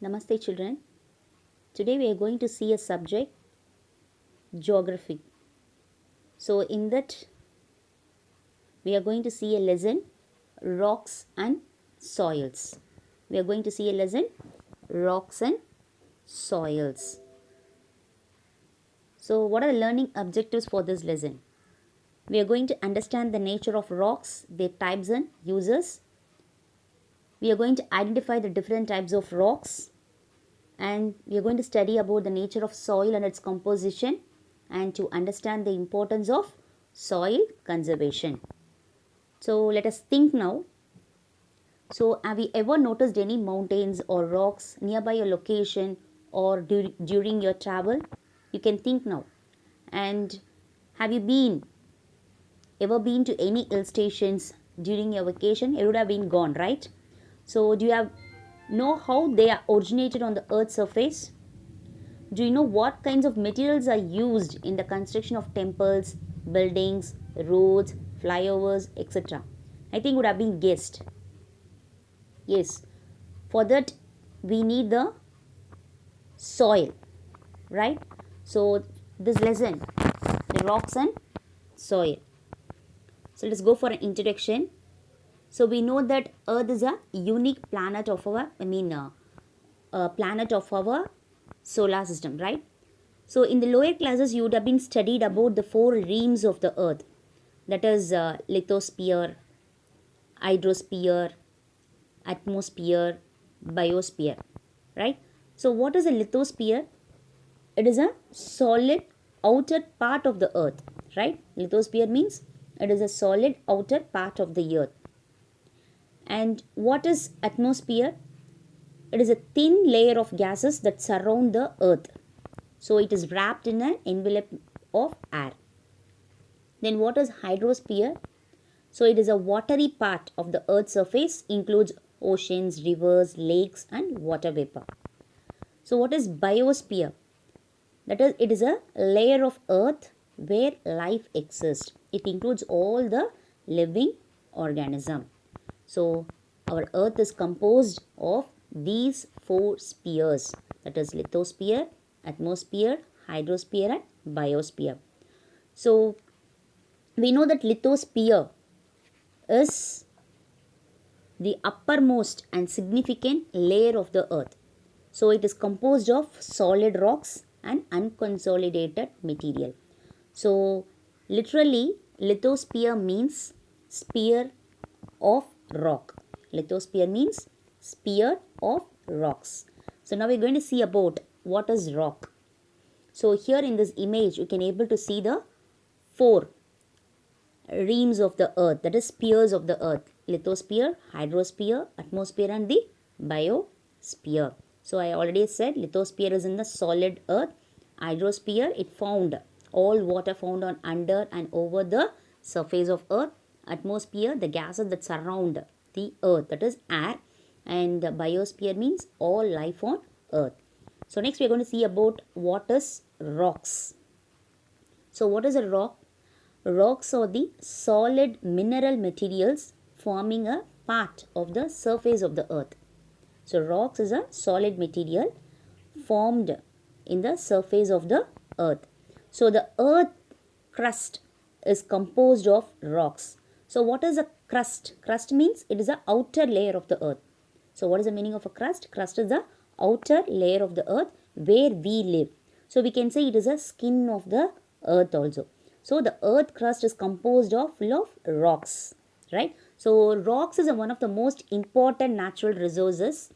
Namaste children. Today we are going to see a subject, geography. So in that we are going to see a lesson, rocks and soils. We are going to see a lesson, rocks and soils. So what are the learning objectives for this lesson? We are going to understand the nature of rocks, their types and uses. We are going to identify the different types of rocks, and we are going to study about the nature of soil and its composition, and to understand the importance of soil conservation. So let us think now. So have you ever noticed any mountains or rocks nearby your location or during your travel? You can think now. And have you ever been to any hill stations during your vacation? You would have been gone, right? So do you know how they are originated on the earth's surface? Do you know what kinds of materials are used in the construction of temples, buildings, roads, flyovers, etc.? I think would have been guessed. Yes, for that we need the soil, right? So this lesson, the rocks and soil. So let's go for an introduction. So we know that Earth is a unique planet of our, planet of our solar system, right? So in the lower classes, you would have been studied about the four realms of the earth. That is lithosphere, hydrosphere, atmosphere, biosphere, right? So what is a lithosphere? It is a solid outer part of the earth, right? Lithosphere means it is a solid outer part of the earth. And what is atmosphere? It is a thin layer of gases that surround the earth. So it is wrapped in an envelope of air. Then what is hydrosphere? So it is a watery part of the earth's surface, includes oceans, rivers, lakes and water vapor. So what is biosphere? That is, it is a layer of earth where life exists. It includes all the living organism. So our earth is composed of these four spheres, that is lithosphere, atmosphere, hydrosphere and biosphere. So we know that lithosphere is the uppermost and significant layer of the earth. So it is composed of solid rocks and unconsolidated material. So literally lithosphere means sphere of rock. Lithosphere means sphere of rocks. So now we're going to see about what is rock. So here in this image you can able to see the four realms of the earth, that is spheres of the earth: lithosphere, hydrosphere, atmosphere and the biosphere. So I already said lithosphere is in the solid earth. Hydrosphere, it found all water found on under and over the surface of earth. Atmosphere, the gases that surround the earth, that is air. And the biosphere means all life on earth. So next we are going to see about what is rocks. So what is a rock? Rocks are the solid mineral materials forming a part of the surface of the earth. So rocks is a solid material formed in the surface of the earth. So the earth crust is composed of rocks. So what is a crust? Crust means it is the outer layer of the earth. So what is the meaning of a crust? Crust is the outer layer of the earth where we live. So we can say it is a skin of the earth also. So the earth crust is composed of rocks, right? So rocks is one of the most important natural resources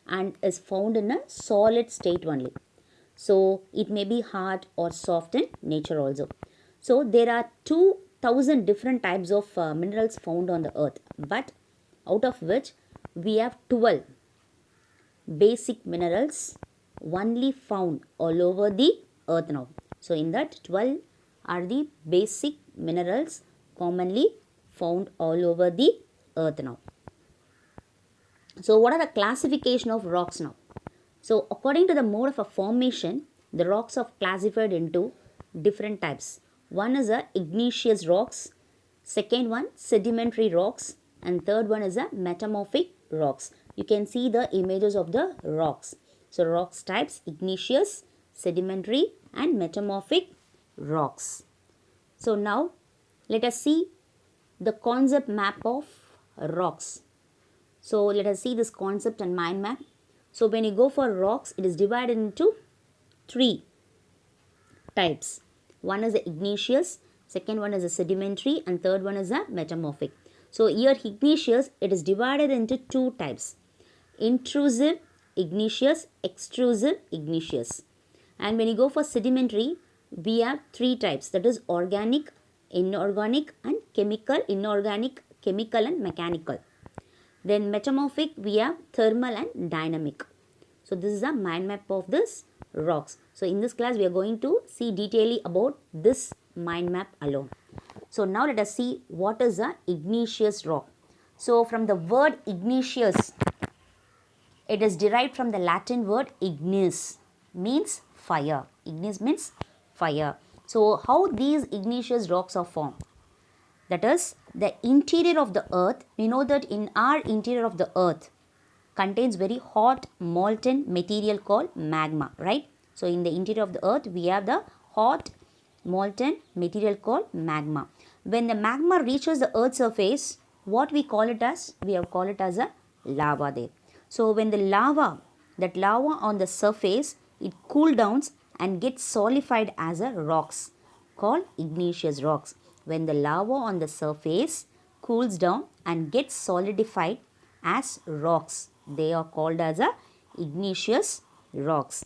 and is found in a solid state only. So it may be hard or soft in nature also. So there are 2000 different types of minerals found on the earth, but out of which we have 12 basic minerals only found all over the earth now. So in that 12 are the basic minerals commonly found all over the earth now. So what are the classification of rocks now? So according to the mode of a formation, the rocks are classified into different types. One is a igneous rocks, second one sedimentary rocks, and third one is a metamorphic rocks. you can see the images of the rocks. So rocks types: igneous, sedimentary and metamorphic rocks. So now let us see the concept map of rocks. So let us see this concept and mind map. So when you go for rocks, it is divided into three types. One is the igneous, second one is the sedimentary, and third one is the metamorphic. So here igneous, it is divided into two types: intrusive igneous, extrusive igneous. And when you go for sedimentary, we have three types, that is organic, inorganic and chemical, inorganic, chemical and mechanical. Then metamorphic, we have thermal and dynamic. So this is a mind map of this rocks. So in this class we are going to see detailedly about this mind map alone. So now let us see what is a igneous rock. So from the word igneous, it is derived from the Latin word ignis, means fire. Ignis means fire. So how these igneous rocks are formed? That is, the interior of the earth, we know that in our interior of the earth contains very hot molten material called magma, right? So in the interior of the earth, we have the hot molten material called magma. When the magma reaches the earth's surface, what we call it as? We have called it as a lava there. So when the lava, that lava on the surface, it cool down and gets solidified as a rocks called igneous rocks. When the lava on the surface cools down and gets solidified as rocks, they are called as a igneous rocks.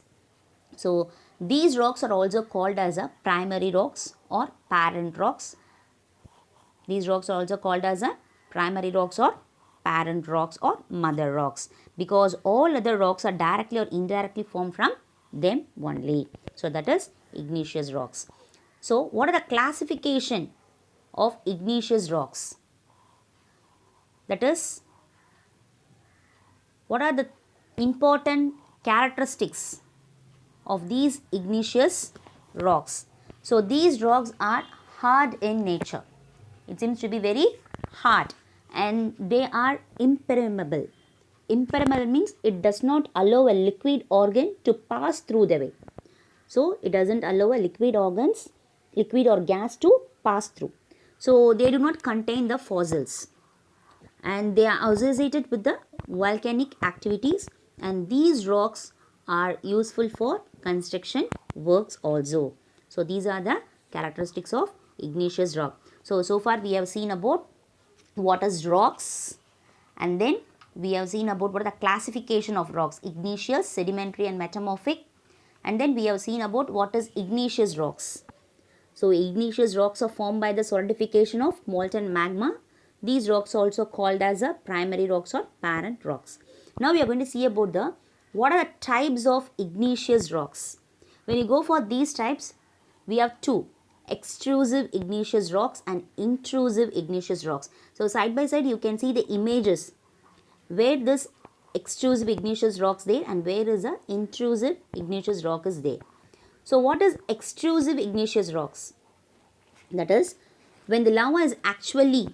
So these rocks are also called as a primary rocks or parent rocks. These rocks are also called as a primary rocks or parent rocks or mother rocks, because all other rocks are directly or indirectly formed from them only. So that is igneous rocks. So what are the classification of igneous rocks? That is, what are the important characteristics of these igneous rocks? So these rocks are hard in nature. It seems to be very hard and they are impermeable. Impermeable means it does not allow a liquid organ to pass through the way. So it doesn't allow a liquid or gas to pass through. So they do not contain the fossils and they are associated with the volcanic activities, and these rocks are useful for construction works also. So these are the characteristics of igneous rock. So far we have seen about what is rocks, and then we have seen about what are the classification of rocks: igneous, sedimentary and metamorphic. And then we have seen about what is igneous rocks. So igneous rocks are formed by the solidification of molten magma. These rocks are also called as a primary rocks or parent rocks. Now we are going to see about what are the types of igneous rocks. When you go for these types, we have two: extrusive igneous rocks and intrusive igneous rocks. So side by side you can see the images where this extrusive igneous rocks there and where is the intrusive igneous rock is there. So what is extrusive igneous rocks? That is, when the lava is actually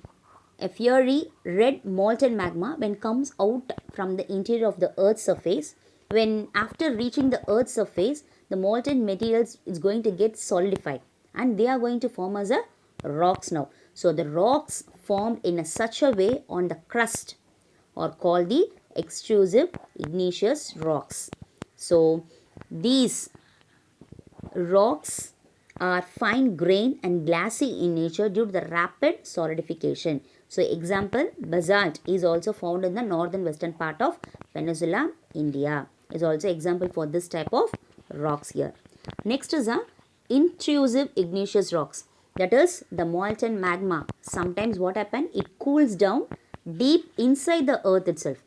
a fiery red molten magma when comes out from the interior of the earth's surface, when after reaching the earth's surface, the molten materials is going to get solidified and they are going to form as a rocks now. So the rocks formed in such a way on the crust are called the extrusive igneous rocks. So these rocks are fine grained and glassy in nature due to the rapid solidification. So example, basalt is also found in the northern western part of Peninsula India. Is also example for this type of rocks here. Next is a intrusive igneous rocks. That is the molten magma. Sometimes what happens, it cools down deep inside the earth itself.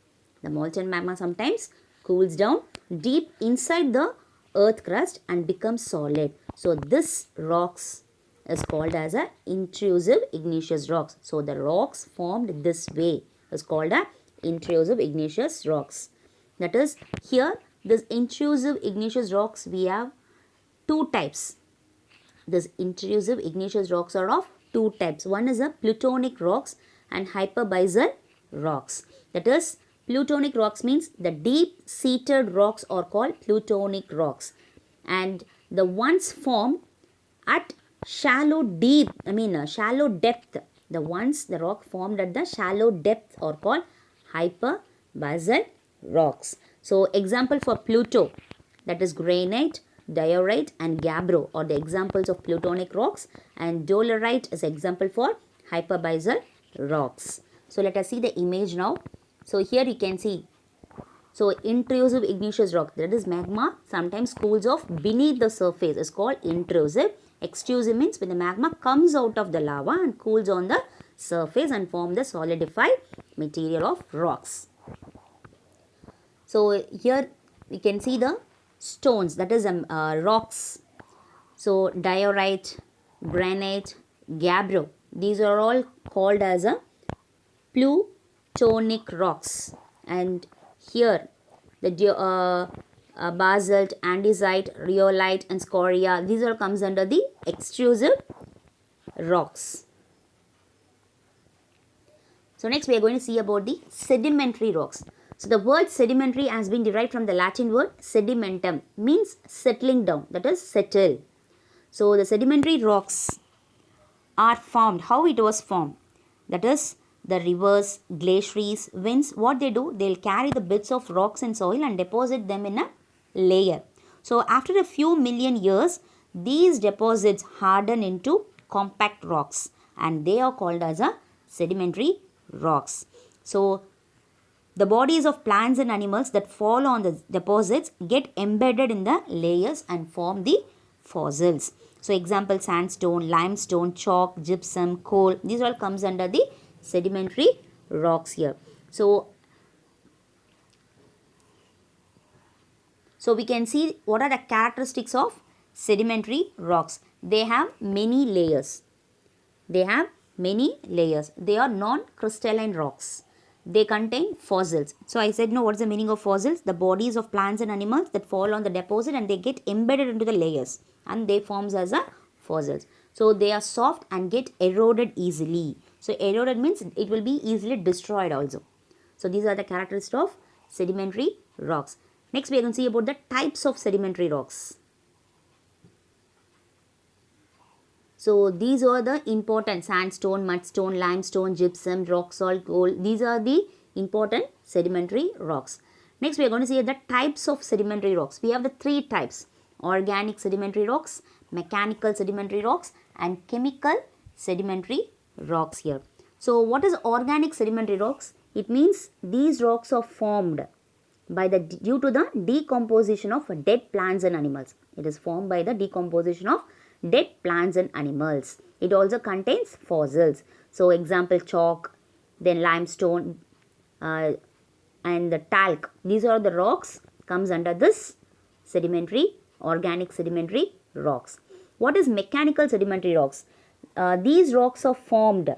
The molten magma sometimes cools down deep inside the earth crust and becomes solid. So this rocks is called as a intrusive igneous rocks. So the rocks formed this way is called a intrusive igneous rocks. That is, here this intrusive igneous rocks, we have two types. This intrusive igneous rocks are of two types. One is a plutonic rocks and hyperbizal rocks. That is, Plutonic rocks means the deep-seated rocks are called plutonic rocks. And the ones formed at shallow depth, the rock formed at the shallow depth are called hyperbasalt rocks. So example for Pluto, that is granite, diorite and gabbro are the examples of plutonic rocks, and dolerite is example for hyperbasalt rocks. So let us see the image now. So here you can see, so intrusive igneous rock, that is magma sometimes cools off beneath the surface, is called intrusive. Extrusive means when the magma comes out of the lava and cools on the surface and form the solidified material of rocks. So here we can see the stones, that is rocks. So diorite, granite, gabbro, these are all called as a plutonic rocks. And here the basalt, andesite, rhyolite and scoria, these all comes under the extrusive rocks. So next we are going to see about the sedimentary rocks. So the word sedimentary has been derived from the Latin word sedimentum, means settling down, that is settle. So the sedimentary rocks are formed, how it was formed, that is the rivers, glaciers, winds, what they do, they will carry the bits of rocks and soil and deposit them in a layer. So after a few million years, these deposits harden into compact rocks and they are called as a sedimentary rocks. So the bodies of plants and animals that fall on the deposits get embedded in the layers and form the fossils. So example, sandstone, limestone, chalk, gypsum, coal, these all comes under the sedimentary rocks here. So we can see what are the characteristics of sedimentary rocks. They have many layers. They are non-crystalline rocks. They contain fossils. So I said, no, what's the meaning of fossils? The bodies of plants and animals that fall on the deposit and they get embedded into the layers and they forms as a fossils. So they are soft and get eroded easily. So eroded means it will be easily destroyed also. So these are the characteristics of sedimentary rocks. Next we are going to see about the types of sedimentary rocks. So these are the important: sandstone, mudstone, limestone, gypsum, rock salt, coal. These are the important sedimentary rocks. Next we are going to see the types of sedimentary rocks. We have the three types: organic sedimentary rocks, mechanical sedimentary rocks and chemical sedimentary rocks here. So what is organic sedimentary rocks? It means these rocks are formed by due to the decomposition of dead plants and animals. It is formed by the decomposition of dead plants and animals. It also contains fossils. So example, chalk, then limestone and the talc. These are the rocks comes under this sedimentary, organic sedimentary rocks. What is mechanical sedimentary rocks? These rocks are formed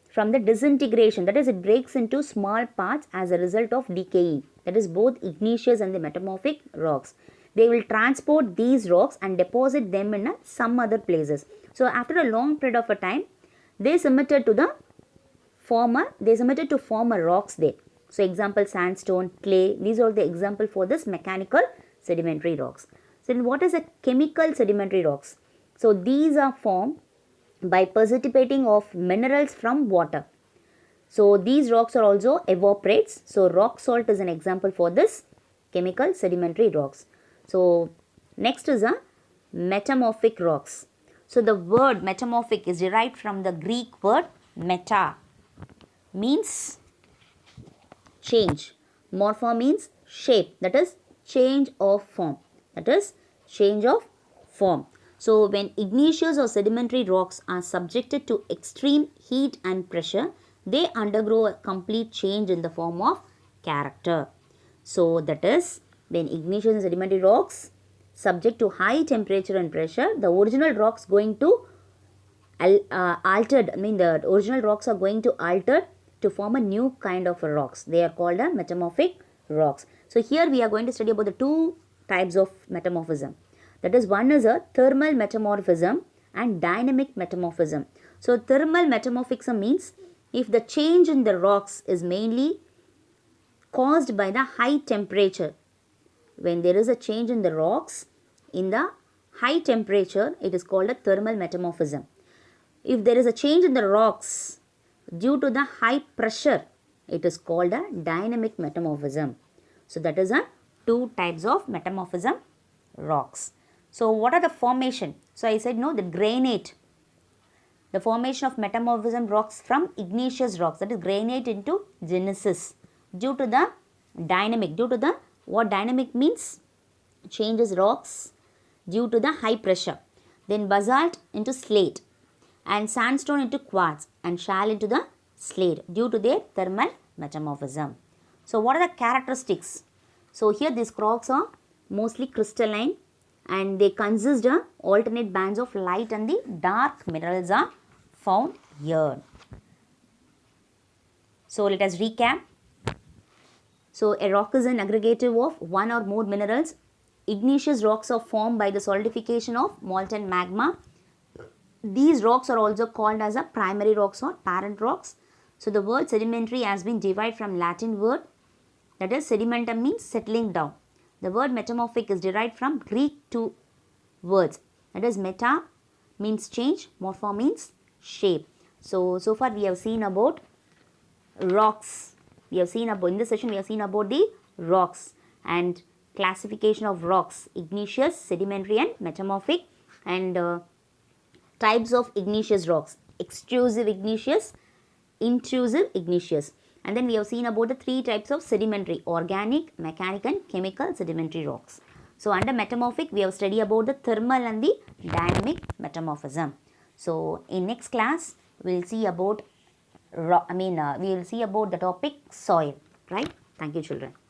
from the disintegration, that is it breaks into small parts as a result of decaying, that is both igneous and the metamorphic rocks. They will transport these rocks and deposit them in some other places. So after a long period of a time, they submitted to form a rocks there. So example, sandstone, clay, these are the example for this mechanical sedimentary rocks. So then what is a chemical sedimentary rocks? So these are formed by precipitating of minerals from water. So these rocks are also evaporates. So rock salt is an example for this chemical sedimentary rocks. So next is a metamorphic rocks. So the word metamorphic is derived from the Greek word meta, means change. Morpho means shape, that is change of form. So when igneous or sedimentary rocks are subjected to extreme heat and pressure, they undergo a complete change in the form of character. So that is, when igneous and sedimentary rocks subject to high temperature and pressure, the original rocks going to the original rocks are going to alter to form a new kind of rocks. They are called a metamorphic rocks. So here we are going to study about the two types of metamorphism. That is, one is a thermal metamorphism and dynamic metamorphism. So thermal metamorphism means if the change in the rocks is mainly caused by the high temperature. When there is a change in the rocks, in the high temperature, it is called a thermal metamorphism. If there is a change in the rocks due to the high pressure, it is called a dynamic metamorphism. So that is a two types of metamorphism rocks. So what are the formation? So I said no, the granite. The formation of metamorphism rocks from igneous rocks, that is granite into genesis, due to the dynamic, due to the, what dynamic means? Changes rocks due to the high pressure. Then basalt into slate, and sandstone into quartz, and shale into the slate due to their thermal metamorphism. So what are the characteristics? So here these rocks are mostly crystalline, and they consist of alternate bands of light and the dark minerals are found here. So let us recap. So a rock is an aggregative of one or more minerals. Igneous rocks are formed by the solidification of molten magma. These rocks are also called as a primary rocks or parent rocks. So the word sedimentary has been derived from Latin word, that is sedimentum means settling down. The word metamorphic is derived from Greek two words, that is meta means change, morpho means shape. So far we have seen about rocks. We have seen about, in this session we have seen about the rocks and classification of rocks, igneous, sedimentary and metamorphic, and types of igneous rocks, extrusive igneous, intrusive igneous. And then we have seen about the three types of sedimentary, organic, mechanical and chemical sedimentary rocks. So under metamorphic we have studied about the thermal and the dynamic metamorphism. So in next class we will see about we will see about the topic soil, right? Thank you children.